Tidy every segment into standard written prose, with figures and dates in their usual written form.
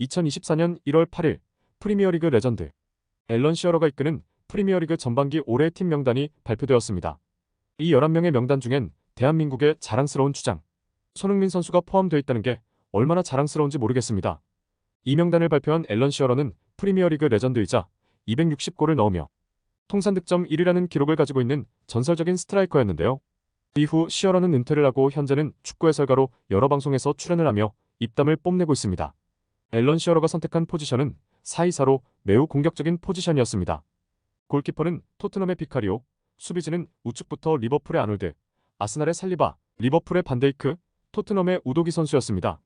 2024년 1월 8일 프리미어리그 레전드 앨런 시어러가 이끄는 프리미어리그 전반기 올해의 팀 명단이 발표되었습니다. 이 11명의 명단 중엔 대한민국의 자랑스러운 주장 손흥민 선수가 포함되어 있다는 게 얼마나 자랑스러운지 모르겠습니다. 이 명단을 발표한 앨런 시어러는 프리미어리그 레전드이자 260골을 넣으며 통산 득점 1위라는 기록을 가지고 있는 전설적인 스트라이커였는데요. 이후 시어러는 은퇴를 하고 현재는 축구 해설가로 여러 방송에서 출연을 하며 입담을 뽐내고 있습니다. 앨런 시어러가 선택한 포지션은 4-2-4로 매우 공격적인 포지션이었습니다. 골키퍼는 토트넘의 비카리오, 수비진은 우측부터 리버풀의 아놀드, 아스날의 살리바, 리버풀의 반데이크, 토트넘의 우도기 선수였습니다.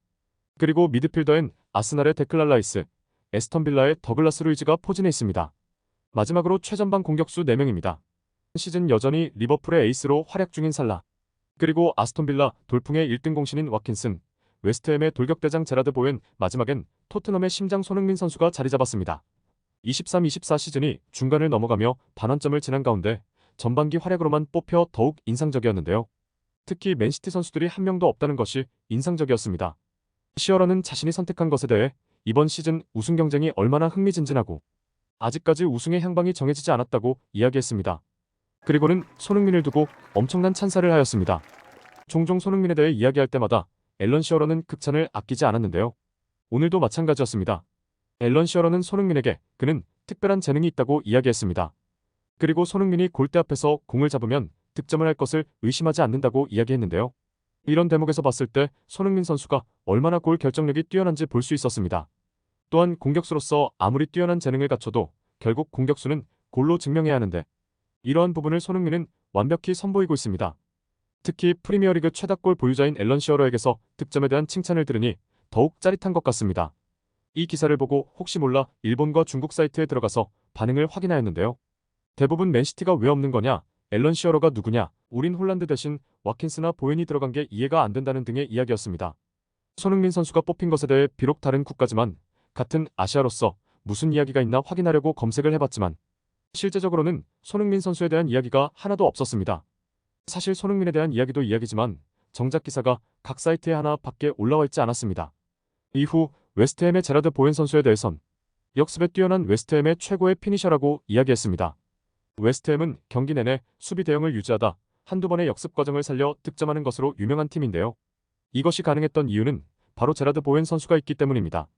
그리고 미드필더엔 아스날의 데클란 라이스, 에스턴 빌라의 더글라스 루이즈가 포진해 있습니다. 마지막으로 최전방 공격수 4명입니다. 시즌 여전히 리버풀의 에이스로 활약 중인 살라, 그리고 아스톤 빌라 돌풍의 1등 공신인 와킨슨, 웨스트햄의 돌격대장 제라드 보웬, 마지막엔 토트넘의 심장 손흥민 선수가 자리 잡았습니다. 23-24 시즌이 중간을 넘어가며 반환점을 지난 가운데 전반기 활약으로만 뽑혀 더욱 인상적이었는데요. 특히 맨시티 선수들이 한 명도 없다는 것이 인상적이었습니다. 시어러는 자신이 선택한 것에 대해 이번 시즌 우승 경쟁이 얼마나 흥미진진하고 아직까지 우승의 향방이 정해지지 않았다고 이야기했습니다. 그리고는 손흥민을 두고 엄청난 찬사를 하였습니다. 종종 손흥민에 대해 이야기할 때마다 앨런 시어러는 극찬을 아끼지 않았는데요. 오늘도 마찬가지였습니다. 앨런 시어러는 손흥민에게 그는 특별한 재능이 있다고 이야기했습니다. 그리고 손흥민이 골대 앞에서 공을 잡으면 득점을 할 것을 의심하지 않는다고 이야기했는데요. 이런 대목에서 봤을 때 손흥민 선수가 얼마나 골 결정력이 뛰어난지 볼 수 있었습니다. 또한 공격수로서 아무리 뛰어난 재능을 갖춰도 결국 공격수는 골로 증명해야 하는데 이러한 부분을 손흥민은 완벽히 선보이고 있습니다. 특히 프리미어리그 최다골 보유자인 앨런 시어러에게서 득점에 대한 칭찬을 들으니 더욱 짜릿한 것 같습니다. 이 기사를 보고 혹시 몰라 일본과 중국 사이트에 들어가서 반응을 확인하였는데요. 대부분 맨시티가 왜 없는 거냐, 앨런 시어러가 누구냐, 우린 홀란드 대신 와킨스나 보웬이 들어간 게 이해가 안 된다는 등의 이야기였습니다. 손흥민 선수가 뽑힌 것에 대해 비록 다른 국가지만 같은 아시아로서 무슨 이야기가 있나 확인하려고 검색을 해봤지만 실제적으로는 손흥민 선수에 대한 이야기가 하나도 없었습니다. 사실 손흥민에 대한 이야기도 이야기지만 정작 기사가 각 사이트에 하나 밖에 올라와 있지 않았습니다. 이후 웨스트햄의 제라드 보웬 선수에 대해선 역습에 뛰어난 웨스트햄의 최고의 피니셔라고 이야기했습니다. 웨스트햄은 경기 내내 수비 대형을 유지하다 한두 번의 역습 과정을 살려 득점하는 것으로 유명한 팀인데요. 이것이 가능했던 이유는 바로 제라드 보웬 선수가 있기 때문입니다.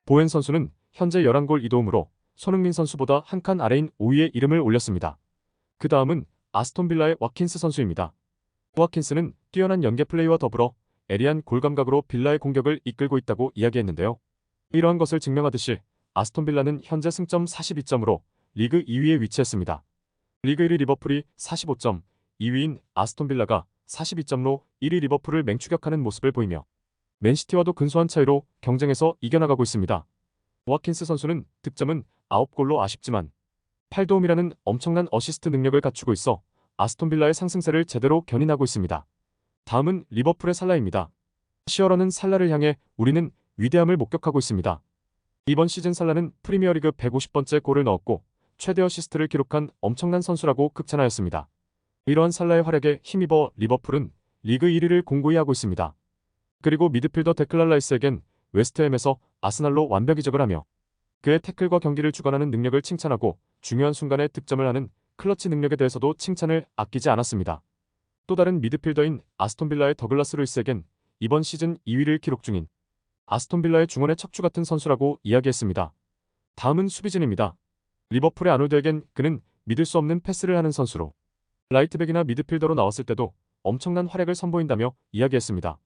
보웬 선수는 현재 11골 2도움으로 손흥민 선수보다 한 칸 아래인 5위에 이름을 올렸습니다. 그 다음은 아스톤 빌라의 와킨스 선수입니다. 와킨스는 뛰어난 연계 플레이와 더불어 예리한 골 감각으로 빌라의 공격을 이끌고 있다고 이야기했는데요. 이러한 것을 증명하듯이 아스톤 빌라는 현재 승점 42점으로 리그 2위에 위치했습니다. 리그 1위 리버풀이 45점, 2위인 아스톤 빌라가 42점로 1위 리버풀을 맹추격하는 모습을 보이며 맨시티와도 근소한 차이로 경쟁에서 이겨나가고 있습니다. 와킨스 선수는 득점은 9골로 아쉽지만 8도움이라는 엄청난 어시스트 능력을 갖추고 있어 아스톤 빌라의 상승세를 제대로 견인하고 있습니다. 다음은 리버풀의 살라입니다. 시어러는 살라를 향해 우리는 위대함을 목격하고 있습니다. 이번 시즌 살라는 프리미어리그 150번째 골을 넣었고 최대 어시스트를 기록한 엄청난 선수라고 극찬하였습니다. 이러한 살라의 활약에 힘입어 리버풀은 리그 1위를 공고히 하고 있습니다. 그리고 미드필더 데클란 라이스에겐 웨스트햄에서 아스날로 완벽 이적을 하며 그의 태클과 경기를 주관하는 능력을 칭찬하고 중요한 순간에 득점을 하는 클러치 능력에 대해서도 칭찬을 아끼지 않았습니다. 또 다른 미드필더인 아스톤 빌라의 더글라스 루이스에겐 이번 시즌 2위를 기록 중인 아스톤 빌라의 중원의 척추 같은 선수라고 이야기했습니다. 다음은 수비진입니다. 리버풀의 아놀드에겐 그는 믿을 수 없는 패스를 하는 선수로 라이트백이나 미드필더로 나왔을 때도 엄청난 활약을 선보인다며 이야기했습니다.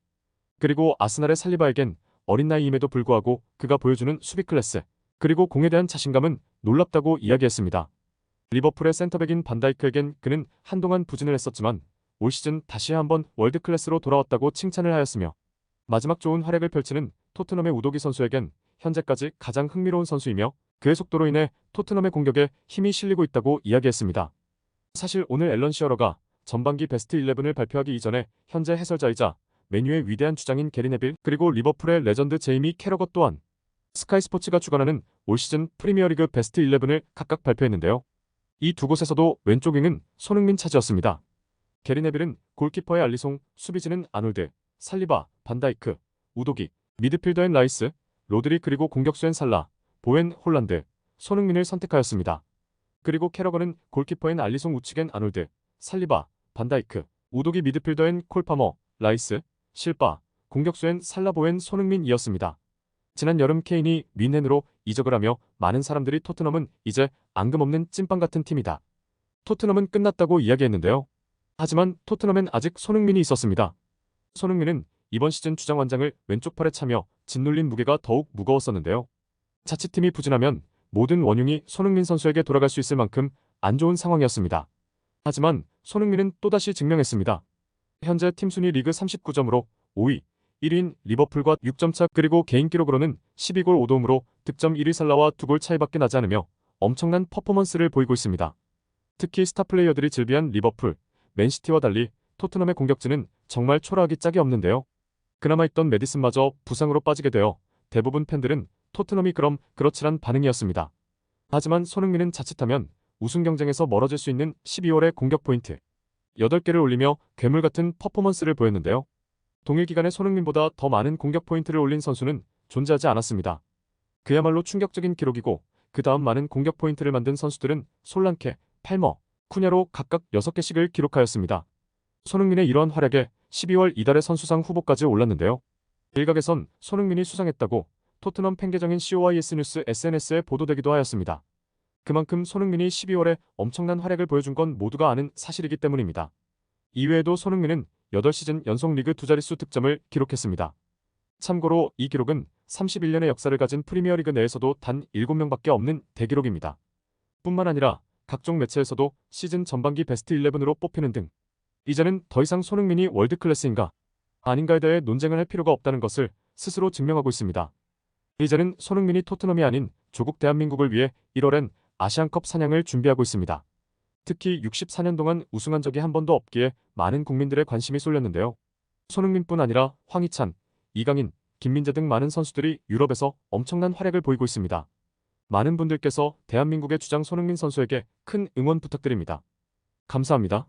그리고 아스날의 살리바에겐 어린 나이임에도 불구하고 그가 보여주는 수비 클래스, 그리고 공에 대한 자신감은 놀랍다고 이야기했습니다. 리버풀의 센터백인 반다이크에겐 그는 한동안 부진을 했었지만 올 시즌 다시 한번 월드클래스로 돌아왔다고 칭찬을 하였으며 마지막 좋은 활약을 펼치는 토트넘의 우도기 선수에겐 현재까지 가장 흥미로운 선수이며 그의 속도로 인해 토트넘의 공격에 힘이 실리고 있다고 이야기했습니다. 사실 오늘 앨런 시어러가 전반기 베스트 11을 발표하기 이전에 현재 해설자이자 맨유의 위대한 주장인 게리 네빌, 그리고 리버풀의 레전드 제이미 캐러거 또한 스카이 스포츠가 주관하는 올 시즌 프리미어리그 베스트 11을 각각 발표했는데요. 이 두 곳에서도 왼쪽 윙은 손흥민 차지였습니다. 게리 네빌은 골키퍼의 알리송, 수비진은 아놀드, 살리바, 반다이크, 우도기, 미드필더인 라이스, 로드리 그리고 공격수엔 살라, 보웬 홀란드, 손흥민을 선택하였습니다. 그리고 캐러건은 골키퍼인 알리송 우측엔 아놀드, 살리바, 반다이크, 우독이 미드필더엔 콜파머, 라이스, 실바, 공격수엔 살라 보웬 손흥민이었습니다. 지난 여름 케인이 뮌헨으로 이적을 하며 많은 사람들이 토트넘은 이제 앙금 없는 찐빵 같은 팀이다. 토트넘은 끝났다고 이야기했는데요. 하지만 토트넘엔 아직 손흥민이 있었습니다. 손흥민은 이번 시즌 주장원장을 왼쪽 팔에 차며 짓눌린 무게가 더욱 무거웠었는데요. 자칫팀이 부진하면 모든 원흉이 손흥민 선수에게 돌아갈 수 있을 만큼 안 좋은 상황이었습니다. 하지만 손흥민은 또다시 증명했습니다. 현재 팀 순위 리그 39점으로 5위, 1위인 리버풀과 6점 차 그리고 개인 기록으로는 12골 5도움으로 득점 1위 살라와 2골 차이밖에 나지 않으며 엄청난 퍼포먼스를 보이고 있습니다. 특히 스타 플레이어들이 즐비한 리버풀, 맨시티와 달리 토트넘의 공격진은 정말 초라하기 짝이 없는데요. 그나마 있던 메디슨마저 부상으로 빠지게 되어 대부분 팬들은 토트넘이 그렇지란 반응이었습니다. 하지만 손흥민은 자칫하면 우승 경쟁에서 멀어질 수 있는 12월의 공격 포인트 8개를 올리며 괴물 같은 퍼포먼스를 보였는데요. 동일 기간에 손흥민보다 더 많은 공격 포인트를 올린 선수는 존재하지 않았습니다. 그야말로 충격적인 기록이고 그 다음 많은 공격 포인트를 만든 선수들은 솔랑케, 팔머, 쿠냐로 각각 6개씩을 기록하였습니다. 손흥민의 이러한 활약에 12월 이달의 선수상 후보까지 올랐는데요. 일각에선 손흥민이 수상했다고 토트넘 팬계정인 COYS 뉴스 SNS에 보도되기도 하였습니다. 그만큼 손흥민이 12월에 엄청난 활약을 보여준 건 모두가 아는 사실이기 때문입니다. 이외에도 손흥민은 8시즌 연속 리그 2자릿수 득점을 기록했습니다. 참고로 이 기록은 31년의 역사를 가진 프리미어리그 내에서도 단 7명밖에 없는 대기록입니다. 뿐만 아니라 각종 매체에서도 시즌 전반기 베스트 11으로 뽑히는 등 이제는 더 이상 손흥민이 월드클래스인가 아닌가에 대해 논쟁을 할 필요가 없다는 것을 스스로 증명하고 있습니다. 이제는 손흥민이 토트넘이 아닌 조국 대한민국을 위해 1월엔 아시안컵 사냥을 준비하고 있습니다. 특히 64년 동안 우승한 적이 한 번도 없기에 많은 국민들의 관심이 쏠렸는데요. 손흥민뿐 아니라 황희찬, 이강인, 김민재 등 많은 선수들이 유럽에서 엄청난 활약을 보이고 있습니다. 많은 분들께서 대한민국의 주장 손흥민 선수에게 큰 응원 부탁드립니다. 감사합니다.